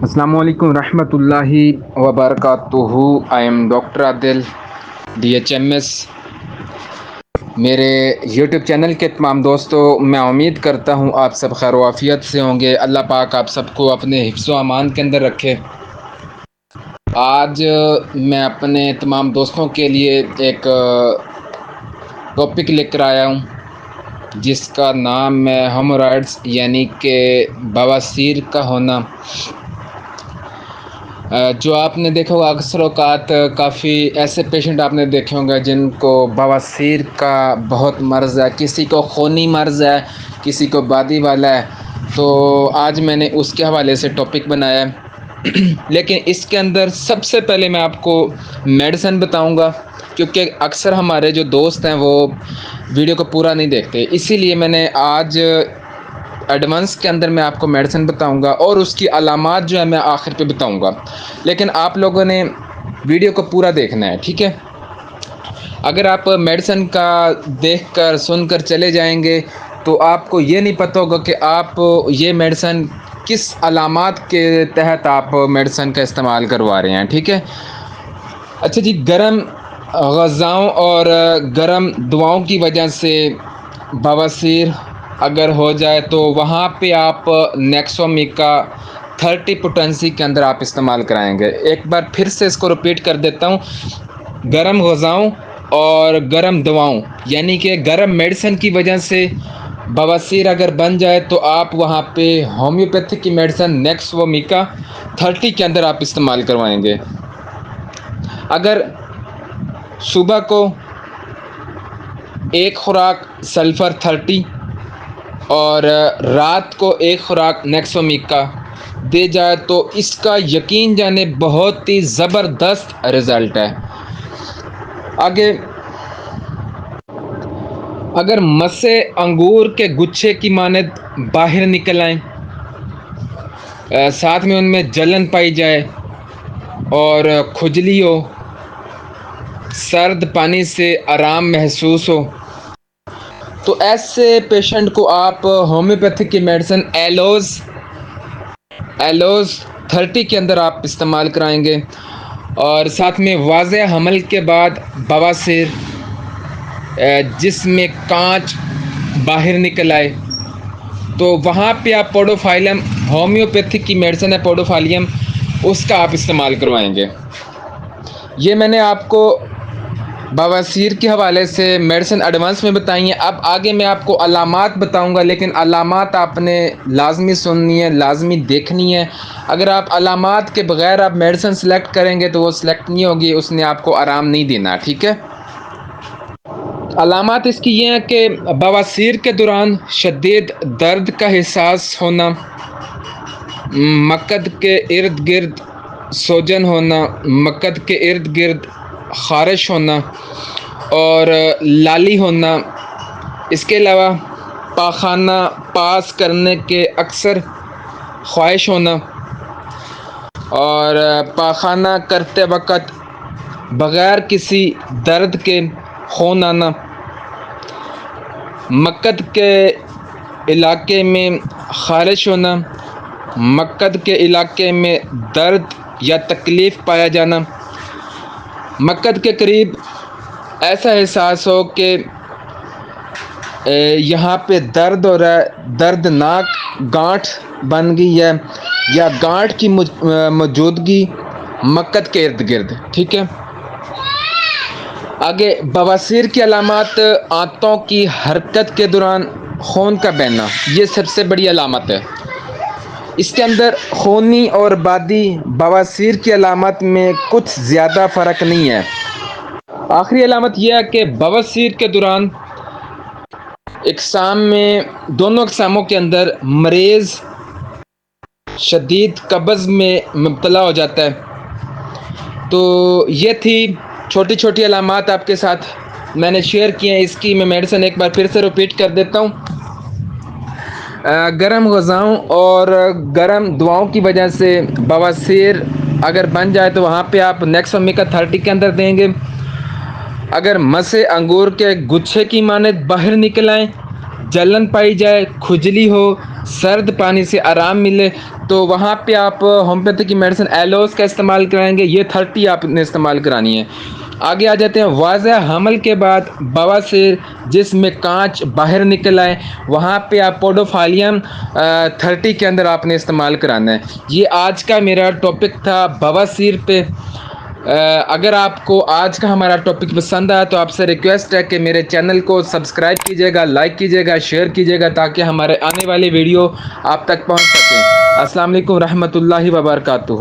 السلام علیکم ورحمۃ اللہ وبرکاتہ. I am doctor Adil DHMS. میرے یوٹیوب چینل کے تمام دوستوں، میں امید کرتا ہوں آپ سب خیر و عافیت سے ہوں گے. اللہ پاک آپ سب کو اپنے حفظ و امان کے اندر رکھے. آج میں اپنے تمام دوستوں کے لیے ایک ٹاپک لے کر آیا ہوں جس کا نام ہے ہیمورائڈز، یعنی کہ بواسیر کا ہونا. جو آپ نے دیکھا ہوگا اکثر اوقات کافی ایسے پیشنٹ آپ نے دیکھے ہوں گے جن کو بواسیر کا بہت مرض ہے. کسی کو خونی مرض ہے، کسی کو بادی والا ہے. تو آج میں نے اس کے حوالے سے ٹاپک بنایا ہے. لیکن اس کے اندر سب سے پہلے میں آپ کو میڈیسن بتاؤں گا، کیونکہ اکثر ہمارے جو دوست ہیں وہ ویڈیو کو پورا نہیں دیکھتے. اسی لیے میں نے آج ایڈوانس کے اندر میں آپ کو میڈیسن بتاؤں گا اور اس کی علامات جو ہے میں آخر پہ بتاؤں گا. لیکن آپ لوگوں نے ویڈیو کو پورا دیکھنا ہے، ٹھیک ہے؟ اگر آپ میڈیسن کا دیکھ کر سن کر چلے جائیں گے تو آپ کو یہ نہیں پتہ ہوگا کہ آپ یہ میڈیسن کس علامات کے تحت آپ میڈیسن کا استعمال کروا رہے ہیں، ٹھیک ہے؟ اچھا جی، گرم غذاؤں اور گرم دواؤں کی وجہ سے بواسیر اگر ہو جائے تو وہاں پہ آپ نیکسومیکا 30 پوٹنسی کے اندر آپ استعمال کرائیں گے. ایک بار پھر سے اس کو رپیٹ کر دیتا ہوں. گرم غذاؤں اور گرم دواؤں یعنی کہ گرم میڈیسن کی وجہ سے بواسیر اگر بن جائے تو آپ وہاں پہ ہومیوپیتھی کی میڈیسن نیکسومیکا 30 کے اندر آپ استعمال کروائیں گے. اگر صبح کو ایک خوراک سلفر 30 اور رات کو ایک خوراک نیکسومیکا دے جائے تو اس کا یقین جانے بہت ہی زبردست رزلٹ ہے. آگے، اگر مسے انگور کے گچھے کی مانند باہر نکل آئیں، ساتھ میں ان میں جلن پائی جائے اور کھجلی ہو، سرد پانی سے آرام محسوس ہو، تو ایسے پیشنٹ کو آپ ہومیوپیتھک کی میڈیسن ایلوز 30 کے اندر آپ استعمال کرائیں گے. اور ساتھ میں واضح حمل کے بعد بواسیر جس میں کانچ باہر نکل آئے تو وہاں پہ آپ پوڈوفائلم، ہومیوپیتھک کی میڈیسن ہے پوڈوفائلم، اس کا آپ استعمال کروائیں گے. یہ میں نے آپ کو بواسیر کے حوالے سے میڈیسن ایڈوانس میں بتائی ہیں. اب آگے میں آپ کو علامات بتاؤں گا، لیکن علامات آپ نے لازمی سننی ہے، لازمی دیکھنی ہے. اگر آپ علامات کے بغیر آپ میڈیسن سلیکٹ کریں گے تو وہ سلیکٹ نہیں ہوگی، اس نے آپ کو آرام نہیں دینا، ٹھیک ہے؟ علامات اس کی یہ ہیں کہ بواسیر کے دوران شدید درد کا احساس ہونا، مقعد کے ارد گرد سوجن ہونا، مقعد کے ارد گرد خارش ہونا اور لالی ہونا. اس کے علاوہ پاخانہ پاس کرنے کے اکثر خواہش ہونا اور پاخانہ کرتے وقت بغیر کسی درد کے خون آنا، مقعد کے علاقے میں خارش ہونا، مقعد کے علاقے میں درد یا تکلیف پایا جانا، مقعد کے قریب ایسا احساس ہو کہ یہاں پہ درد ہو رہا ہے، دردناک گانٹھ بن گئی ہے یا گانٹھ کی موجودگی مقعد کے ارد گرد، ٹھیک ہے؟ آگے، بواسیر کی علامات: آنتوں کی حرکت کے دوران خون کا بہنا، یہ سب سے بڑی علامت ہے. اس کے اندر خونی اور بادی بواسیر کی علامات میں کچھ زیادہ فرق نہیں ہے. آخری علامت یہ ہے کہ بواسیر کے دوران اقسام میں دونوں اقساموں کے اندر مریض شدید قبض میں مبتلا ہو جاتا ہے. تو یہ تھی چھوٹی چھوٹی علامات آپ کے ساتھ میں نے شیئر کی ہیں. اس کی میں میڈیسن ایک بار پھر سے رپیٹ کر دیتا ہوں. گرم غذاؤں اور گرم دواؤں کی وجہ سے بواسیر اگر بن جائے تو وہاں پہ آپ نیکسومیکا 30 کے اندر دیں گے. اگر مسے انگور کے گچھے کی مانند باہر نکل آئیں جلن پائی جائے، کھجلی ہو، سرد پانی سے آرام ملے، تو وہاں پہ آپ ہومیوپیتھی کی میڈیسن ایلوز کا استعمال کرائیں گے. یہ 30 آپ نے استعمال کرانی ہے. آگے آ جاتے ہیں واضح حمل کے بعد بواسیر جس میں کانچ باہر نکل آئے، وہاں پہ آپ پوڈوفالیم 30 کے اندر آپ نے استعمال کرانا ہے. یہ آج کا میرا ٹاپک تھا بواسیر پہ. اگر آپ کو آج کا ہمارا ٹاپک پسند آیا تو آپ سے ریکویسٹ ہے کہ میرے چینل کو سبسکرائب کیجیے گا، لائک کیجیے گا، شیئر کیجیے گا، تاکہ ہمارے آنے والی ویڈیو آپ تک پہنچ سکیں. السلام علیکم ورحمۃ اللہ وبرکاتہ.